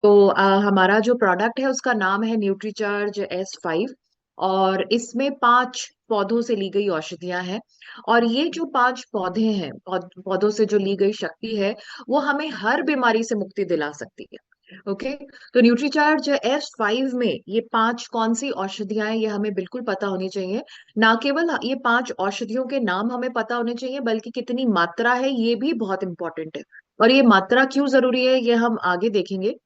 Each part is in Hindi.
तो हमारा जो प्रोडक्ट है उसका नाम है न्यूट्रीचार्ज S5। और इसमें 5 पौधों से ली गई औषधियां हैं। और ये जो 5 पौधे हैं, पौधों से जो ली गई शक्ति है, वो हमें हर बीमारी से मुक्ति दिला सकती है। ओके। तो न्यूट्रीचार्ज S5 में ये 5 कौन सी औषधियां हैं, ये हमें बिल्कुल पता होनी चाहिए। ना केवल ये 5 औषधियों के नाम हमें पता होने चाहिए, बल्कि कितनी मात्रा है ये भी बहुत इंपॉर्टेंट है। और ये मात्रा क्यों जरूरी है, ये हम आगे देखेंगे।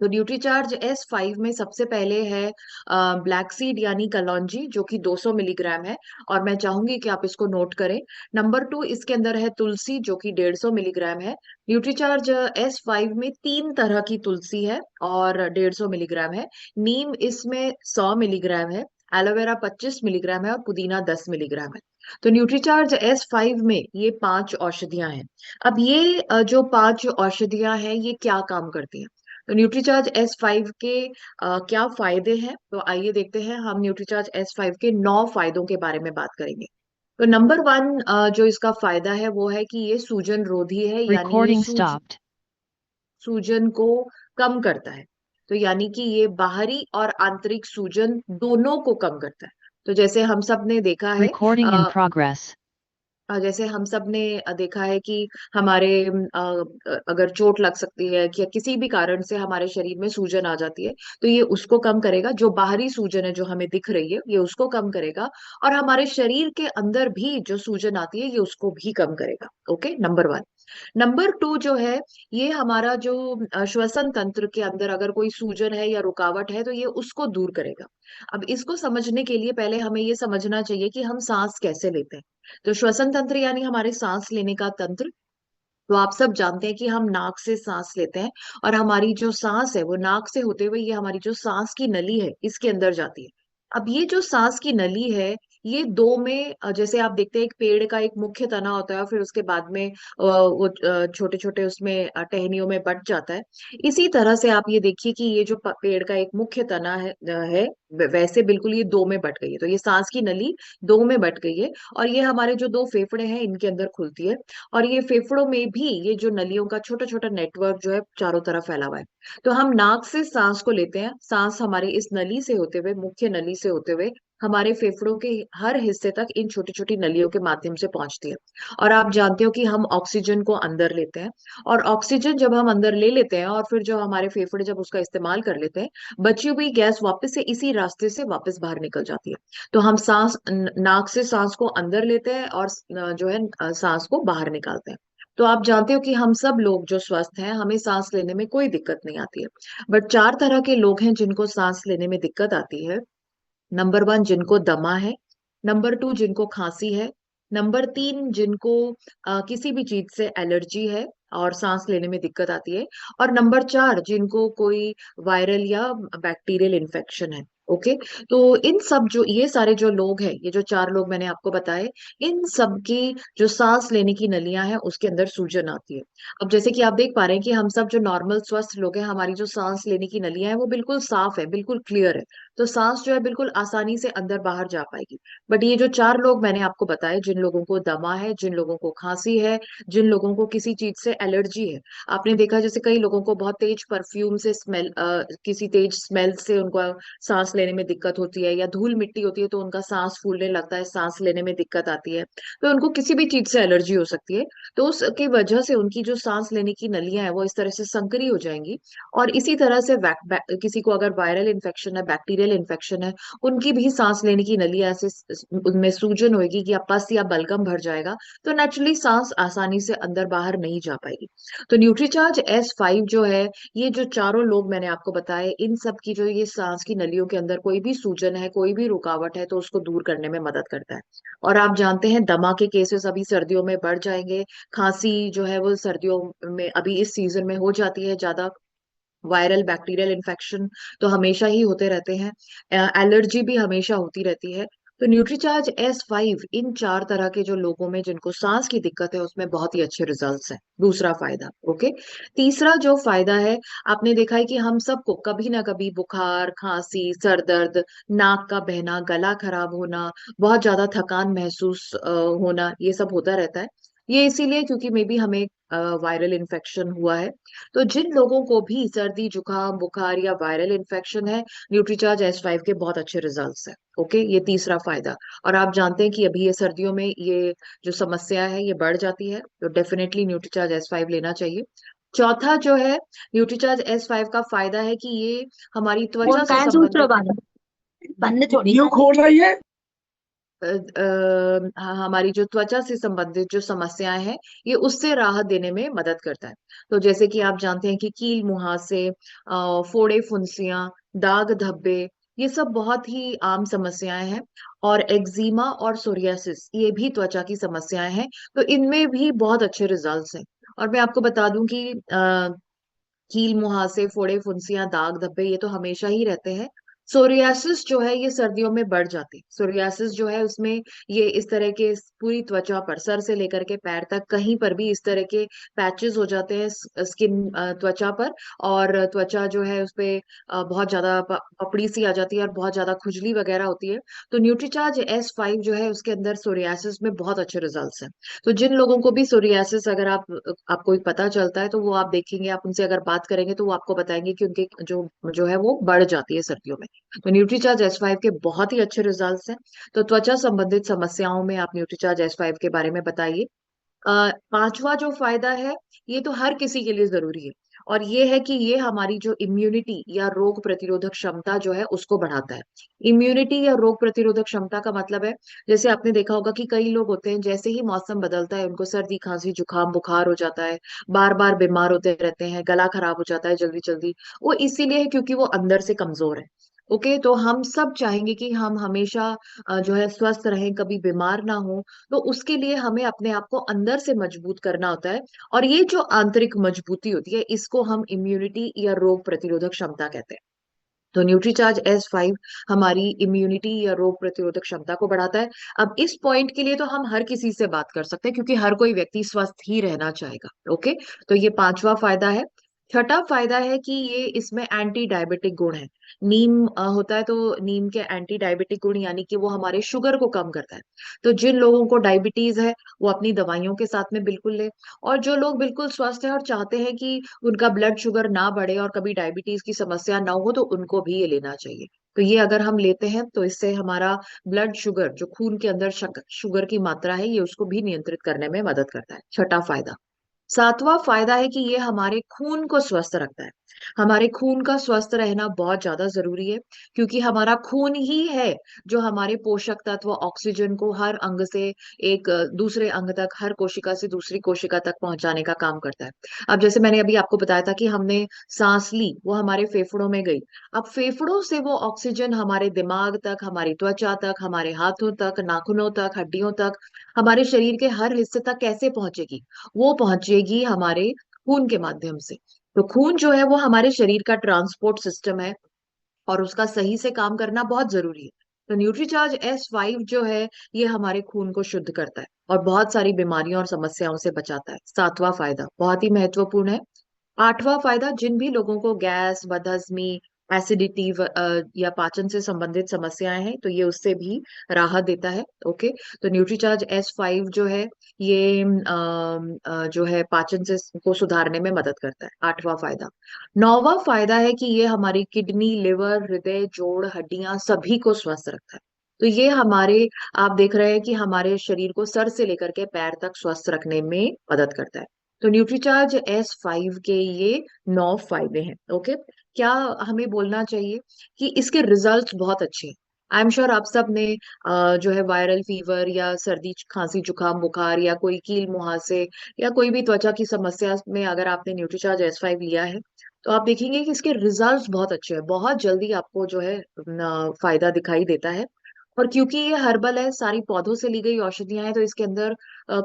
तो न्यूट्रीचार्ज S5 में सबसे पहले है ब्लैक सीड यानी कलौंजी, जो कि 200 मिलीग्राम है। और मैं चाहूंगी कि आप इसको नोट करें। नंबर 2, इसके अंदर है तुलसी, जो कि 150 मिलीग्राम है। न्यूट्रीचार्ज S5 में 3 तरह की तुलसी है और 150 मिलीग्राम है। नीम इसमें 100 मिलीग्राम है। एलोवेरा 25 मिलीग्राम है और पुदीना 10 मिलीग्राम है। तो न्यूट्रीचार्ज S5 में ये 5 औषधियां हैं। अब ये जो 5 औषधियां हैं, ये क्या काम करती हैं? तो न्यूट्रीचार्ज S5 के क्या फायदे हैं, तो आइए देखते हैं। हम न्यूट्रीचार्ज S5 के 9 फायदों के बारे में बात करेंगे। तो नंबर 1 जो इसका फायदा है वो है कि ये सूजन रोधी है, यानी ये Recording stopped. सूजन को कम करता है। तो यानी कि ये बाहरी और आंतरिक सूजन दोनों को कम करता है। तो जैसे हम सब ने देखा है, Recording in progress. जैसे हम सब ने देखा है कि हमारे अगर चोट लग सकती है कि किसी भी कारण से हमारे शरीर में सूजन आ जाती है, तो ये उसको कम करेगा। जो बाहरी सूजन है जो हमें दिख रही है, ये उसको कम करेगा। और हमारे शरीर के अंदर भी जो सूजन आती है, ये उसको भी कम करेगा। Okay, number 1। नंबर 2 जो है, ये हमारा जो श्वसन तंत्र के अंदर अगर कोई सूजन है या रुकावट है, तो ये उसको दूर करेगा। अब इसको समझने के लिए पहले हमें ये समझना चाहिए कि हम सांस कैसे लेते हैं। तो श्वसन तंत्र यानी हमारे सांस लेने का तंत्र। तो आप सब जानते हैं कि हम नाक से सांस लेते हैं। और हमारी जो सांस है वो नाक से होते हुए ये हमारी जो सांस की नली है इसके अंदर जाती है। अब ये जो सांस की नली है, ये दो में जैसे आप देखते हैं एक पेड़ का एक मुख्य तना होता है और फिर उसके बाद में वो छोटे छोटे उसमें टहनियों में बट जाता है। इसी तरह से आप ये देखिए कि ये जो पेड़ का एक मुख्य तना है, वैसे बिल्कुल ये दो में बट गई है। तो ये सांस की नली दो में बट गई है। और ये हमारे जो दो फेफड़े हैं इनके अंदर खुलती है। और ये फेफड़ों में भी ये जो नलियों का छोटा छोटा नेटवर्क जो है चारों तरफ फैला हुआ है। तो हम नाक से सांस को लेते हैं, सांस हमारी इस नली से होते हुए, मुख्य नली से होते हुए हमारे फेफड़ों के हर हिस्से तक इन छोटी छोटी नलियों के माध्यम से पहुंचती है। और आप जानते हो कि हम ऑक्सीजन को अंदर लेते हैं। और ऑक्सीजन जब हम अंदर ले लेते हैं और फिर जो हमारे फेफड़े जब उसका इस्तेमाल कर लेते हैं, बची हुई गैस वापस से इसी रास्ते से वापस बाहर निकल जाती है। तो हम नाक से सांस को अंदर लेते हैं और जो है सांस को बाहर निकालते हैं। तो आप जानते हो कि हम सब लोग जो स्वस्थ हैं, हमें सांस लेने में कोई दिक्कत नहीं आती है। बट 4 तरह के लोग हैं जिनको सांस लेने में दिक्कत आती है। नंबर 1, जिनको दमा है। नंबर 2, जिनको खांसी है। नंबर 3, जिनको किसी भी चीज से एलर्जी है और सांस लेने में दिक्कत आती है। और नंबर 4, जिनको कोई वायरल या बैक्टीरियल इन्फेक्शन है। ओके। तो इन सब जो ये सारे जो लोग हैं, ये जो 4 लोग मैंने आपको बताए, इन सब की जो सांस लेने की नलियां हैं उसके अंदर सूजन आती है। अब जैसे कि आप देख पा रहे हैं कि हम सब जो नॉर्मल स्वस्थ लोग हैं, हमारी जो सांस लेने की नलियां हैं वो बिल्कुल साफ है, बिल्कुल क्लियर है। तो सांस जो है बिल्कुल आसानी से अंदर बाहर जा पाएगी। बट ये जो 4 लोग मैंने आपको बताए, जिन लोगों को दमा है, जिन लोगों को खांसी है, जिन लोगों को किसी चीज से एलर्जी है। आपने देखा जैसे कई लोगों को बहुत तेज परफ्यूम से स्मेल, किसी तेज स्मेल से उनको सांस लेने में दिक्कत होती है, या धूल मिट्टी होती है तो उनका सांस फूलने लगता है, सांस लेने में दिक्कत आती है। तो उनको किसी भी चीज से एलर्जी हो सकती है। तो उसकी वजह से उनकी जो सांस लेने की नलियां है वो इस तरह से संकरी हो जाएंगी। और इसी तरह से किसी को अगर वायरल इन्फेक्शन है, बैक्टीरियल इन्फेक्शन है, उनकी भी सांस लेने की नली ऐसे उनमें सूजन होगी कि या पस या बलगम भर जाएगा। तो नेचुरली सांस आसानी से अंदर बाहर नहीं जा पाएगी। तो न्यूट्रीचार्ज S5 जो है, ये जो चारों लोग मैंने आपको बताए, इन सब की जो ये सांस की नलियों के अंदर कोई भी सूजन है, कोई भी रुकावट है, तो उसको दूर करने में मदद करता है। और आप जानते हैं दमा के केसेस अभी सर्दियों में बढ़ जाएंगे। खांसी जो है वो सर्दियों में अभी इस सीजन में हो जाती है ज्यादा। वायरल बैक्टीरियल इन्फेक्शन तो हमेशा ही होते रहते हैं। एलर्जी भी हमेशा होती रहती है। तो न्यूट्रीचार्ज S5 इन 4 तरह के जो लोगों में जिनको सांस की दिक्कत है उसमें बहुत ही अच्छे रिजल्ट्स हैं। दूसरा फायदा। ओके। तीसरा जो फायदा है, आपने देखा है कि हम सबको कभी ना कभी बुखार, खांसी, सर दर्द, नाक का बहना, गला खराब होना, बहुत ज्यादा थकान महसूस होना, ये सब होता रहता है। ये इसीलिए क्योंकि मे बी हमें वायरल इन्फेक्शन हुआ है। तो जिन लोगों को भी सर्दी जुकाम बुखार या वायरल इन्फेक्शन है, न्यूट्रीचार्ज S5 के बहुत अच्छे रिजल्ट्स हैं। ओके, ये तीसरा फायदा। और आप जानते हैं कि अभी ये सर्दियों में ये जो समस्या है ये बढ़ जाती है, तो डेफिनेटली न्यूट्रीचार्ज S5 लेना चाहिए। चौथा जो है न्यूट्रीचार्ज S5 का फायदा है कि ये हमारी वो त्वचा से फैन स्विच संबंधित बंद बंद छोड़ी क्यों खोल रही है? हमारी जो त्वचा से संबंधित जो समस्याएं हैं, ये उससे राहत देने में मदद करता है। तो जैसे कि आप जानते हैं कि कील मुहासे, फोड़े फुंसियां, दाग धब्बे, ये सब बहुत ही आम समस्याएं हैं। और एक्जिमा और सोरियासिस, ये भी त्वचा की समस्याएं हैं। तो इनमें भी बहुत अच्छे रिजल्ट्स हैं। और मैं आपको बता दूं कि कील मुहासे, फोड़े फुंसियां, दाग धब्बे, ये तो हमेशा ही रहते हैं। सोरियासिस जो है ये सर्दियों में बढ़ जाती है। सोरियासिस जो है उसमें ये इस तरह के पूरी त्वचा पर, सर से लेकर के पैर तक, कहीं पर भी इस तरह के पैचेस हो जाते हैं स्किन, त्वचा पर। और त्वचा जो है उस पे बहुत ज्यादा पपड़ी सी आ जाती है और बहुत ज्यादा खुजली वगैरह होती है। तो न्यूट्रीचार्ज S5 जो है उसके अंदर सोरियासिस में बहुत अच्छे रिजल्ट्स हैं। तो जिन लोगों को भी सोरियासिस अगर आपको पता चलता है, तो वो आप देखेंगे, आप उनसे अगर बात करेंगे तो वो आपको बताएंगे कि उनके जो जो है वो बढ़ जाती है सर्दियों में। तो न्यूट्रीचार्ज S5 के बहुत ही अच्छे रिजल्ट्स हैं। तो त्वचा संबंधित समस्याओं में आप न्यूट्रीचार्ज S5 के बारे में बताइए। पांचवा जो फायदा है, ये तो हर किसी के लिए जरूरी है, और ये है कि ये हमारी जो इम्यूनिटी या रोग प्रतिरोधक क्षमता जो है उसको बढ़ाता है। इम्यूनिटी या रोग प्रतिरोधक क्षमता का मतलब है, जैसे आपने देखा होगा कि कई लोग होते हैं, जैसे ही मौसम बदलता है उनको सर्दी खांसी जुकाम बुखार हो जाता है, बार बार बीमार होते रहते हैं, गला खराब हो जाता है जल्दी जल्दी। वो इसीलिए है क्योंकि वो अंदर से कमजोर है। ओके, तो हम सब चाहेंगे कि हम हमेशा जो है स्वस्थ रहें, कभी बीमार ना हो। तो उसके लिए हमें अपने आप को अंदर से मजबूत करना होता है। और ये जो आंतरिक मजबूती होती है, इसको हम इम्यूनिटी या रोग प्रतिरोधक क्षमता कहते हैं। तो न्यूट्रीचार्ज S5 हमारी इम्यूनिटी या रोग प्रतिरोधक क्षमता को बढ़ाता है। अब इस पॉइंट के लिए तो हम हर किसी से बात कर सकते हैं, क्योंकि हर कोई व्यक्ति स्वस्थ ही रहना चाहेगा। ओके, तो ये पांचवा फायदा है। छठा फायदा है कि ये इसमें एंटी डायबिटिक गुण है। नीम होता है, तो नीम के एंटी डायबिटिक गुण, यानी कि वो हमारे शुगर को कम करता है। तो जिन लोगों को डायबिटीज है, वो अपनी दवाइयों के साथ में बिल्कुल ले। और जो लोग बिल्कुल स्वस्थ हैं और चाहते हैं कि उनका ब्लड शुगर ना बढ़े और कभी डायबिटीज की समस्या ना हो, तो उनको भी ये लेना चाहिए। तो ये अगर हम लेते हैं तो इससे हमारा ब्लड शुगर, जो खून के अंदर शुगर की मात्रा है, ये उसको भी नियंत्रित करने में मदद करता है। छठा फायदा। सातवां फायदा है कि ये हमारे खून को स्वस्थ रखता है। हमारे खून का स्वस्थ रहना बहुत ज्यादा जरूरी है, क्योंकि हमारा खून ही है जो हमारे पोषक तत्व ऑक्सीजन को हर अंग से एक दूसरे अंग तक, हर कोशिका से दूसरी कोशिका तक पहुंचाने का काम करता है। अब जैसे मैंने अभी आपको बताया था कि हमने सांस ली, वो हमारे फेफड़ों में गई। अब फेफड़ों से वो ऑक्सीजन हमारे दिमाग तक, हमारी त्वचा तक, हमारे हाथों तक, नाखूनों तक, हड्डियों तक, हमारे शरीर के हर हिस्से तक कैसे पहुंचेगी? वो पहुंचेगी हमारे खून के माध्यम से। तो खून जो है वो हमारे शरीर का ट्रांसपोर्ट सिस्टम है, और उसका सही से काम करना बहुत जरूरी है। तो न्यूट्रीचार्ज S5 जो है ये हमारे खून को शुद्ध करता है और बहुत सारी बीमारियों और समस्याओं से बचाता है। सातवां फायदा बहुत ही महत्वपूर्ण है। आठवां फायदा, जिन भी लोगों को गैस, बदहजमी, एसिडिटी या पाचन से संबंधित समस्याएं हैं, तो ये उससे भी राहत देता है। ओके, तो न्यूट्रीचार्ज S5 जो है ये जो है पाचन से को सुधारने में मदद करता है। आठवां फायदा। नौवां फायदा है कि ये हमारी किडनी, लिवर, हृदय, जोड़, हड्डियां सभी को स्वस्थ रखता है। तो ये हमारे, आप देख रहे हैं कि हमारे शरीर को सर से लेकर के पैर तक स्वस्थ रखने में मदद करता है। तो न्यूट्रीचार्ज S5 के ये 9 फायदे हैं। ओके, क्या हमें बोलना चाहिए कि इसके रिजल्ट्स बहुत अच्छे हैं। आई एम श्योर आप सब ने जो है वायरल फीवर या सर्दी खांसी जुकाम बुखार या कोई कील मुहासे या कोई भी त्वचा की समस्या में अगर आपने न्यूट्रीचार्ज S5 लिया है, तो आप देखेंगे कि इसके रिजल्ट्स बहुत अच्छे हैं। बहुत जल्दी आपको जो है फायदा दिखाई देता है। और क्योंकि ये हर्बल है, सारी पौधों से ली गई औषधियां हैं, तो इसके अंदर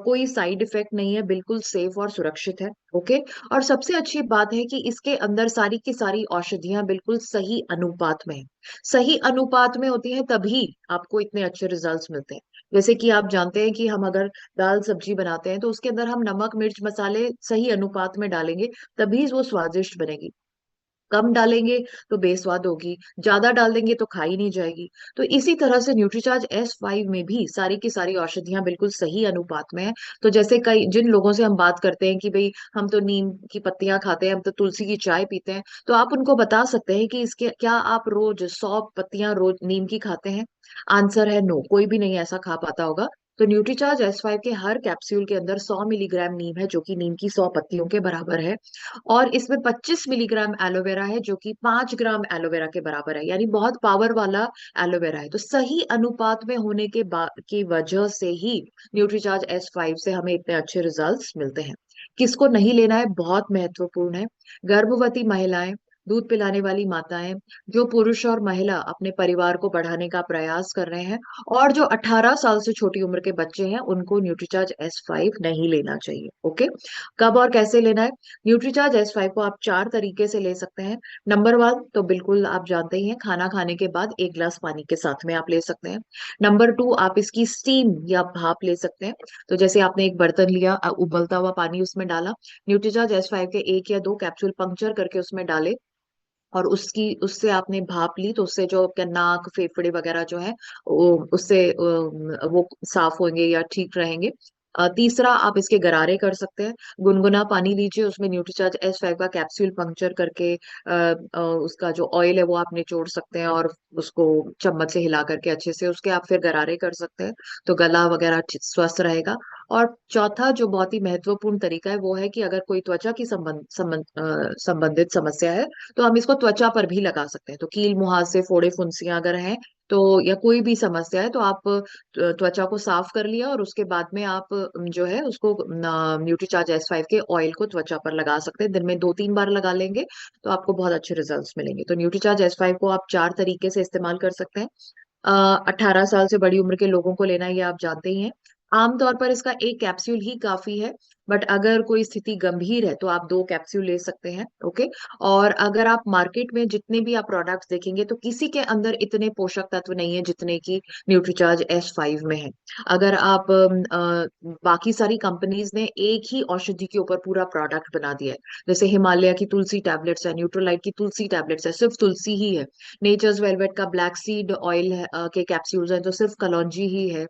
कोई साइड इफेक्ट नहीं है, बिल्कुल सेफ और सुरक्षित है। ओके, और सबसे अच्छी बात है कि इसके अंदर सारी की सारी औषधियां बिल्कुल सही अनुपात में है। सही अनुपात में होती हैं तभी आपको इतने अच्छे रिजल्ट्स मिलते हैं। जैसे कि आप जानते हैं कि हम अगर दाल सब्जी बनाते हैं, तो उसके अंदर हम नमक मिर्च मसाले सही अनुपात में डालेंगे, तभी वो स्वादिष्ट बनेगी। कम डालेंगे तो बेस्वाद होगी, ज्यादा डाल देंगे तो खाई नहीं जाएगी। तो इसी तरह से न्यूट्रीचार्ज S5 में भी सारी की सारी औषधियां बिल्कुल सही अनुपात में है। तो जैसे कई जिन लोगों से हम बात करते हैं कि भाई हम तो नीम की पत्तियां खाते हैं, हम तो तुलसी की चाय पीते हैं, तो आप उनको बता सकते हैं कि इसके क्या आप रोज 100 पत्तियां रोज नीम की खाते हैं? आंसर है नो, कोई भी नहीं ऐसा खा पाता होगा। तो न्यूट्रीचार्ज S5 के हर कैप्सूल के अंदर 100 मिलीग्राम नीम है, जो कि नीम की 100 पत्तियों के बराबर है। और इसमें 25 मिलीग्राम एलोवेरा है, जो कि 5 ग्राम एलोवेरा के बराबर है, यानी बहुत पावर वाला एलोवेरा है। तो सही अनुपात में होने की वजह से ही न्यूट्रीचार्ज S5 से हमें इतने अच्छे रिजल्ट्स मिलते हैं। किसको नहीं लेना है, बहुत महत्वपूर्ण है। गर्भवती महिलाएं, दूध पिलाने वाली माताएं, जो पुरुष और महिला अपने परिवार को बढ़ाने का प्रयास कर रहे हैं, और जो 18 साल से छोटी उम्र के बच्चे हैं, उनको न्यूट्रीचार्ज S5 नहीं लेना चाहिए। ओके, कब और कैसे लेना है? न्यूट्रीचार्ज S5 को आप 4 तरीके से ले सकते हैं। नंबर 1 तो बिल्कुल आप जानते ही हैं, खाना खाने के बाद 1 गिलास पानी के साथ में आप ले सकते हैं। नंबर 2, आप इसकी स्टीम या भाप ले सकते हैं। तो जैसे आपने एक बर्तन लिया, उबलता हुआ पानी उसमें डाला, न्यूट्रीचार्ज S5 के 1 या 2 कैप्सूल पंक्चर करके उसमें डाले, और उसकी उससे आपने भाप ली, तो उससे जो आपका नाक फेफड़े वगैरह जो है उससे वो साफ होंगे या ठीक रहेंगे। तीसरा, आप इसके गरारे कर सकते हैं। गुनगुना पानी लीजिए, उसमें न्यूट्रीचार्ज S5 का कैप्सूल पंक्चर करके उसका जो ऑयल है वो आप निचोड़ सकते हैं, और उसको चम्मच से हिला करके अच्छे से उसके आप फिर गरारे कर सकते हैं। तो गला वगैरह स्वस्थ रहेगा। और चौथा जो बहुत ही महत्वपूर्ण तरीका है वो है कि अगर कोई त्वचा की संबंधित समस्या है, तो हम इसको त्वचा पर भी लगा सकते हैं। तो कील मुहासे, फोड़े फुंसियां अगर हैं, तो या कोई भी समस्या है, तो आप त्वचा को साफ कर लिया और उसके बाद में आप जो है उसको न्यूट्रीचार्ज S5 के ऑयल को त्वचा पर लगा सकते हैं। दिन में 2-3 बार लगा लेंगे तो आपको बहुत अच्छे रिजल्ट्स मिलेंगे। तो न्यूट्रीचार्ज S5 को आप 4 तरीके से इस्तेमाल कर सकते हैं। 18 साल से बड़ी उम्र के लोगों को लेना है, ये आप जानते ही हैं। आमतौर पर इसका 1 कैप्सूल ही काफी है, बट अगर कोई स्थिति गंभीर है तो आप 2 कैप्सूल ले सकते हैं। ओके, और अगर आप मार्केट में जितने भी आप प्रोडक्ट्स देखेंगे, तो किसी के अंदर इतने पोषक तत्व नहीं है जितने की न्यूट्रीचार्ज S5 में है। अगर आप बाकी सारी कंपनीज ने एक ही औषधि के ऊपर पूरा प्रोडक्ट बना दिया है, जैसे हिमालय की तुलसी टैबलेट्स है, न्यूट्रोलाइट की तुलसी टैबलेट्स है, सिर्फ तुलसी ही है। नेचर्स वेलवेट का ब्लैक सीड ऑयल है, के कैप्सूल्स हैं, तो सिर्फ कलौंजी ही है।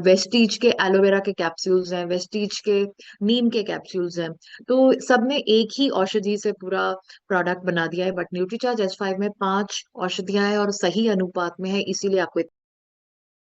वेस्टीज के एलोवेरा के कैप्सूल्स हैं, वेस्टीज के नीम के कैप्सूल्स हैं। तो सबने एक ही औषधि से पूरा प्रोडक्ट बना दिया है, बट न्यूट्रीचार्ज S5 में 5 औषधियां हैं और सही अनुपात में है, इसीलिए आपको